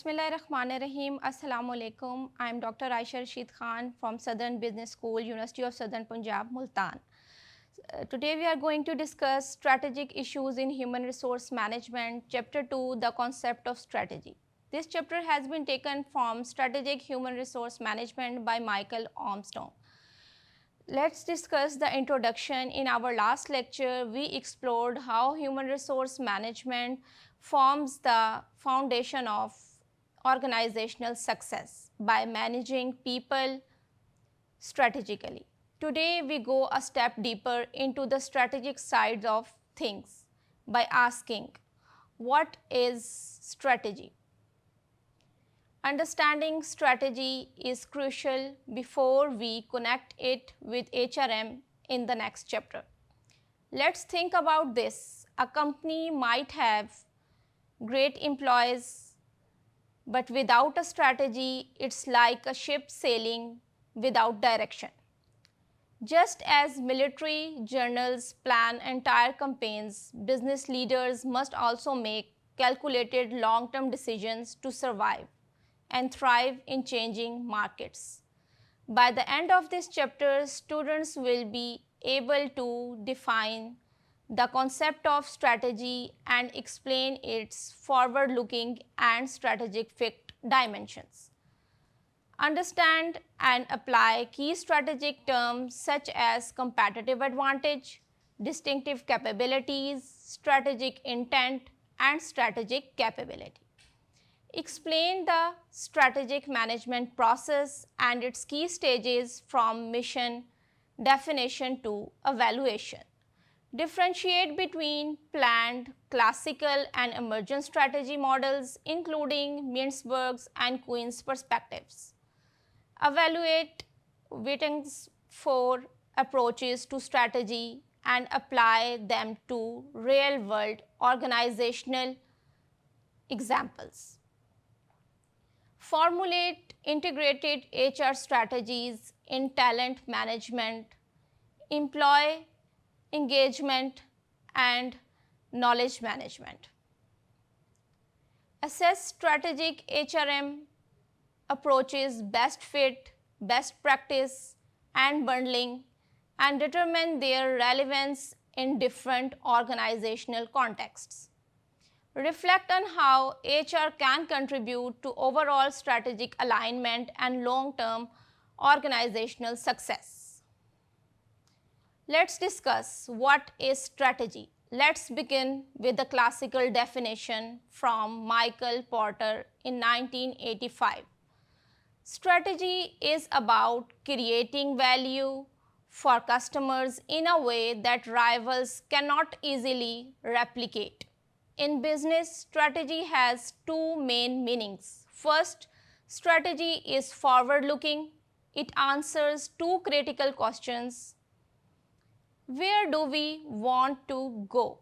Bismillahirrahmanirrahim. Assalamu alaikum. I am Dr. Aisha Rashid Khan from Southern Business School, University of Southern Punjab, Multan. Today we are going to discuss strategic issues in human resource management, chapter 2, the concept of strategy. This chapter has been taken from Strategic Human Resource Management by Michael Armstrong. Let's discuss the introduction. In our last lecture, we explored how human resource management forms the foundation of organizational success by managing people strategically. Today, we go a step deeper into the strategic side of things by asking, what is strategy? Understanding strategy is crucial before we connect it with HRM in the next chapter. Let's think about this. A company might have great employees, but without a strategy, it's like a ship sailing without direction. Just as military journals plan entire campaigns, business leaders must also make calculated long-term decisions to survive and thrive in changing markets. By the end of this chapter, students will be able to define the concept of strategy and explain its forward-looking and strategic fit dimensions. Understand and apply key strategic terms such as competitive advantage, distinctive capabilities, strategic intent, and strategic capability. Explain the strategic management process and its key stages from mission definition to evaluation. Differentiate between planned, classical, and emergent strategy models, including Mintzberg's and Quinn's perspectives. Evaluate Witting's 4 approaches to strategy and apply them to real-world organizational examples. Formulate integrated HR strategies in talent management, employee engagement, and knowledge management. Assess strategic HRM approaches, best fit, best practice, and bundling, and determine their relevance in different organizational contexts. Reflect on how HR can contribute to overall strategic alignment and long-term organizational success. Let's discuss what is strategy. Let's begin with the classical definition from Michael Porter in 1985. Strategy is about creating value for customers in a way that rivals cannot easily replicate. In business, strategy has two main meanings. First, strategy is forward-looking. It answers two critical questions. Where do we want to go?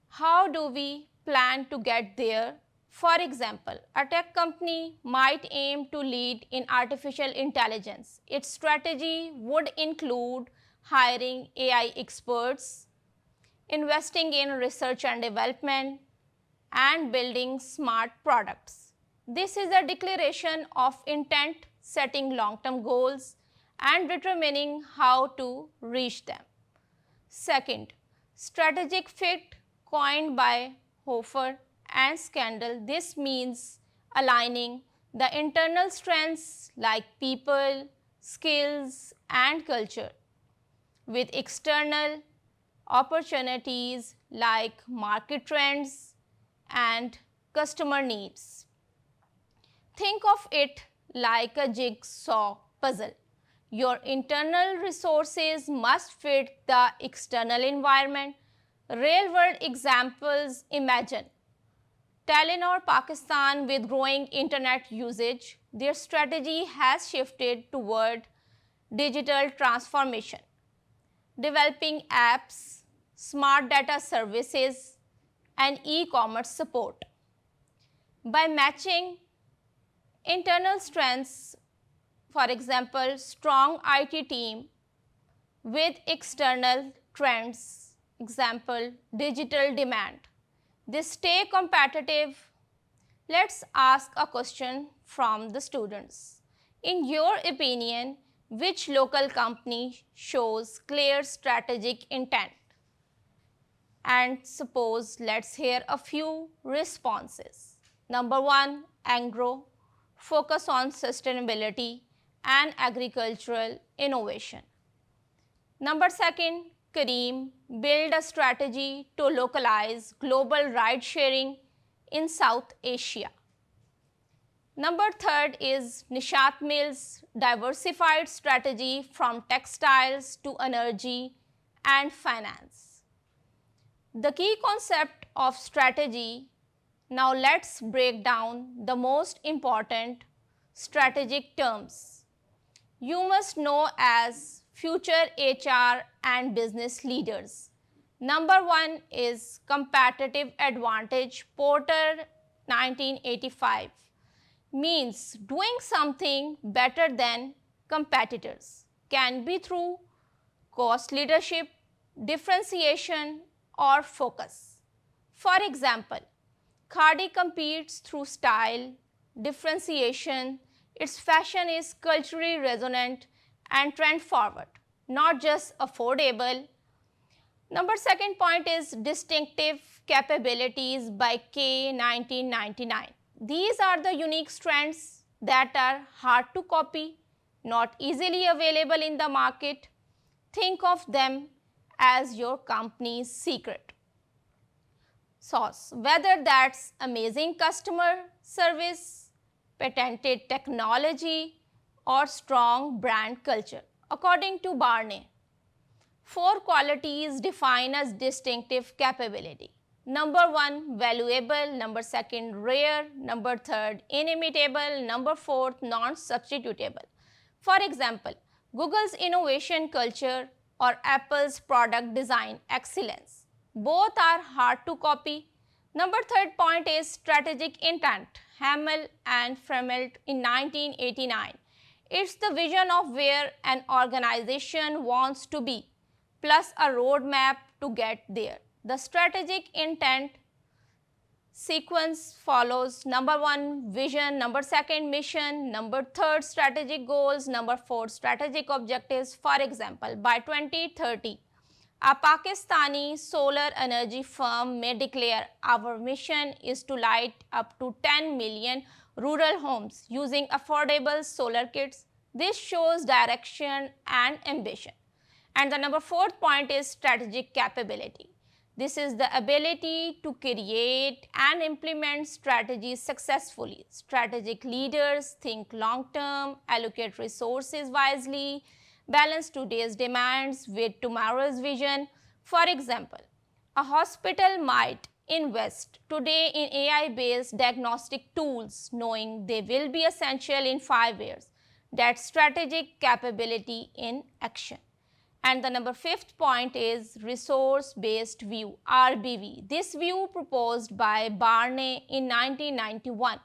How do we plan to get there? For example, a tech company might aim to lead in artificial intelligence. Its strategy would include hiring AI experts, investing in research and development, and building smart products. This is a declaration of intent, setting long-term goals, and determining how to reach them. Second, strategic fit, coined by Hofer and Scandal. This means aligning the internal strengths like people, skills, and culture with external opportunities like market trends and customer needs. Think of it like a jigsaw puzzle. Your internal resources must fit the external environment. Real-world examples: imagine Telenor Pakistan with growing internet usage. Their strategy has shifted toward digital transformation, developing apps, smart data services, and e-commerce support. By matching internal strengths, for example, strong IT team with external trends, example, digital demand, they stay competitive. Let's ask a question from the students. In your opinion, which local company shows clear strategic intent? And suppose let's hear a few responses. Number 1, Angro, focus on sustainability and agricultural innovation. Number 2, Kareem, build a strategy to localize global ride sharing in South Asia. Number 3 is Nishat Mill's diversified strategy from textiles to energy and finance. The key concept of strategy. Now let's break down the most important strategic terms you must know as future HR and business leaders. Number 1 is competitive advantage. Porter 1985 means doing something better than competitors. Can be through cost leadership, differentiation, or focus. For example, Khadi competes through style, differentiation. Its fashion is culturally resonant and trend forward, not just affordable. Number 2 point is distinctive capabilities by K 1999. These are the unique strengths that are hard to copy, not easily available in the market. Think of them as your company's secret sauce, whether that's amazing customer service, patented technology, or strong brand culture. According to Barney, 4 qualities define as distinctive capability. Number 1, valuable. Number 2, rare. Number 3, inimitable. Number 4, non-substitutable. For example, Google's innovation culture or Apple's product design excellence. Both are hard to copy. Number 3 point is strategic intent. Hamel and Fremelt in 1989. It's the vision of where an organization wants to be, plus a roadmap to get there. The strategic intent sequence follows: number 1, vision; number 2, mission; number 3, strategic goals; number 4, strategic objectives. For example, by 2030, a Pakistani solar energy firm may declare, our mission is to light up to 10 million rural homes using affordable solar kits. This shows direction and ambition. And the number 4th point is strategic capability. This is the ability to create and implement strategies successfully. Strategic leaders think long term, allocate resources wisely, balance today's demands with tomorrow's vision. For example, a hospital might invest today in AI-based diagnostic tools, knowing they will be essential in 5 years. That's strategic capability in action. And the number 5th point is resource-based view, RBV. This view, proposed by Barney in 1991,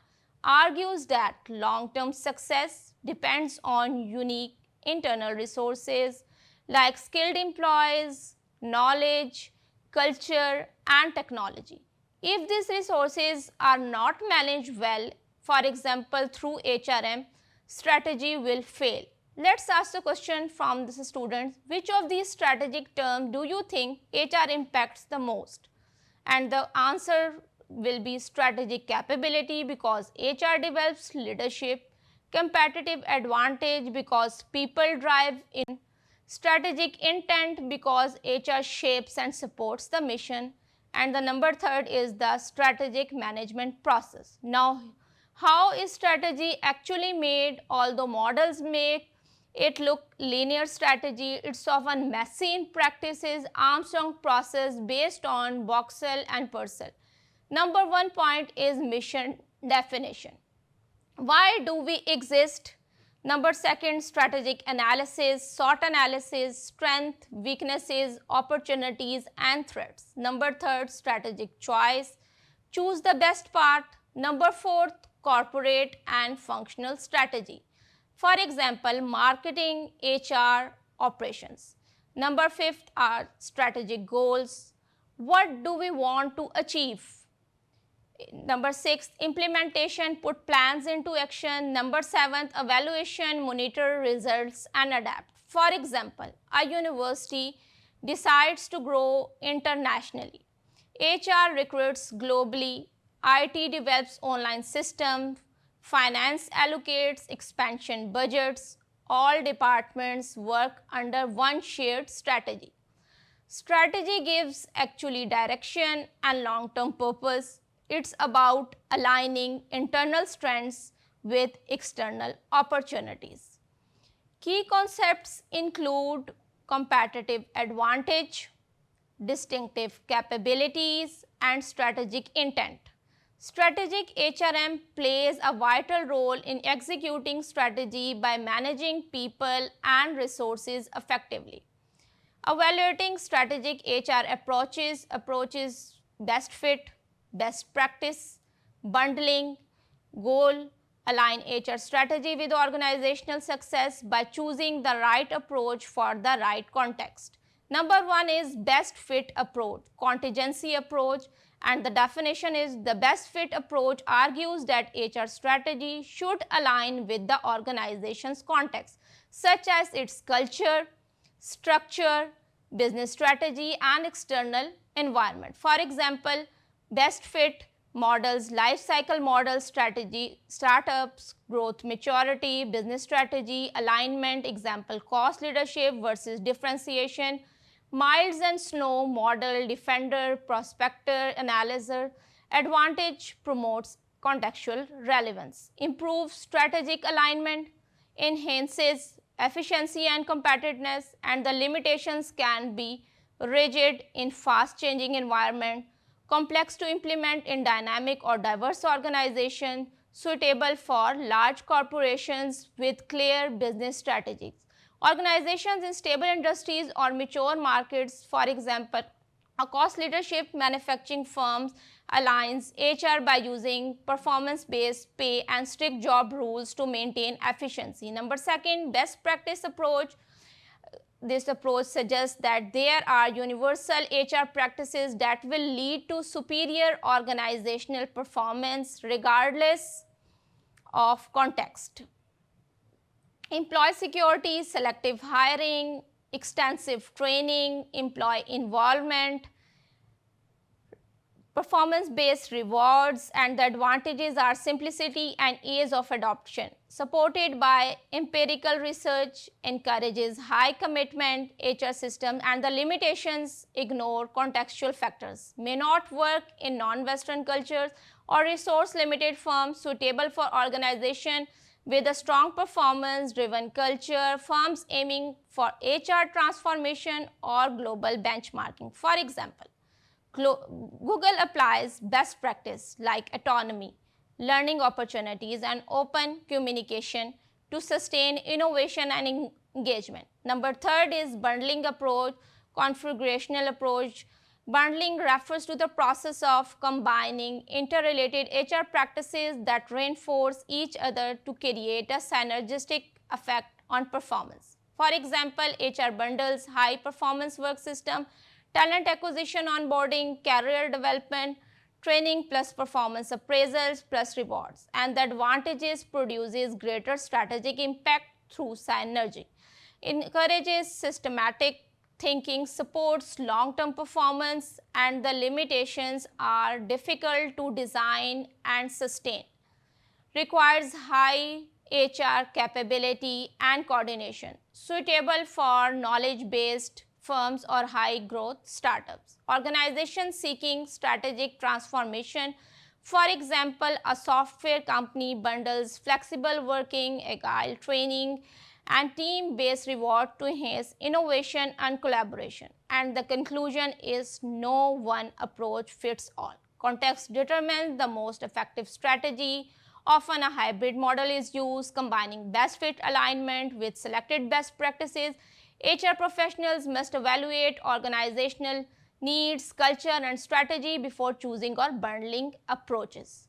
argues that long-term success depends on unique internal resources like skilled employees, knowledge, culture, and technology. If these resources are not managed well, for example through HRM, strategy will fail. Let's ask the question from the students: which of these strategic terms do you think HR impacts the most? And the answer will be strategic capability, because HR develops leadership; competitive advantage, because people drive in; strategic intent, because HR shapes and supports the mission; and the number 3 is the strategic management process. Now, how is strategy actually made? Although models make it look linear strategy, it's often messy in practices. Armstrong process based on Boxell and Purcell. Number 1 point is mission definition. Why do we exist? Number 2, strategic analysis, SWOT analysis, strength, weaknesses, opportunities, and threats. Number 3, strategic choice, choose the best part. Number 4, corporate and functional strategy. For example, marketing, HR, operations. Number 5 are strategic goals. What do we want to achieve? Number 6, implementation, put plans into action. Number 7, evaluation, monitor results and adapt. For example, a university decides to grow internationally. HR recruits globally, IT develops online systems, finance allocates expansion budgets. All departments work under one shared strategy. Strategy gives actually direction and long-term purpose. It's about aligning internal strengths with external opportunities. Key concepts include competitive advantage, distinctive capabilities, and strategic intent. Strategic HRM plays a vital role in executing strategy by managing people and resources effectively. Evaluating strategic HR approaches best fit, best practice, bundling, goal, align HR strategy with organizational success by choosing the right approach for the right context. Number 1 is best fit approach, contingency approach, and the definition is the best fit approach argues that HR strategy should align with the organization's context, such as its culture, structure, business strategy, and external environment. For example, best fit models, life cycle model strategy, startups, growth maturity, business strategy, alignment, example, cost leadership versus differentiation, miles and snow model, defender, prospector, analyzer, advantage promotes contextual relevance, improves strategic alignment, enhances efficiency and competitiveness, and the limitations can be rigid in fast changing environment, complex to implement in dynamic or diverse organization, suitable for large corporations with clear business strategies. Organizations in stable industries or mature markets, for example, a cost leadership manufacturing firms aligns HR by using performance-based pay and strict job rules to maintain efficiency. Number 2, best practice approach. This approach suggests that there are universal HR practices that will lead to superior organizational performance regardless of context. Employee security, selective hiring, extensive training, employee involvement, performance-based rewards, and the advantages are simplicity and ease of adoption. Supported by empirical research, encourages high commitment HR system, and the limitations ignore contextual factors, may not work in non-Western cultures or resource-limited firms, suitable for organization with a strong performance-driven culture, firms aiming for HR transformation or global benchmarking. For example, Google applies best practice like autonomy, learning opportunities, and open communication to sustain innovation and engagement. Number 3 is bundling approach, configurational approach. Bundling refers to the process of combining interrelated HR practices that reinforce each other to create a synergistic effect on performance. For example, HR bundles high performance work system, talent acquisition, onboarding, career development, training plus performance appraisals plus rewards, and the advantages produces greater strategic impact through synergy, encourages systematic thinking, supports long-term performance, and the limitations are difficult to design and sustain, requires high HR capability and coordination, suitable for knowledge-based firms or high-growth startups. Organizations seeking strategic transformation, for example, a software company bundles flexible working, agile training, and team-based reward to enhance innovation and collaboration. And the conclusion is no one approach fits all. Context determines the most effective strategy. Often a hybrid model is used, combining best fit alignment with selected best practices. HR professionals must evaluate organizational needs, culture, and strategy before choosing or bundling approaches.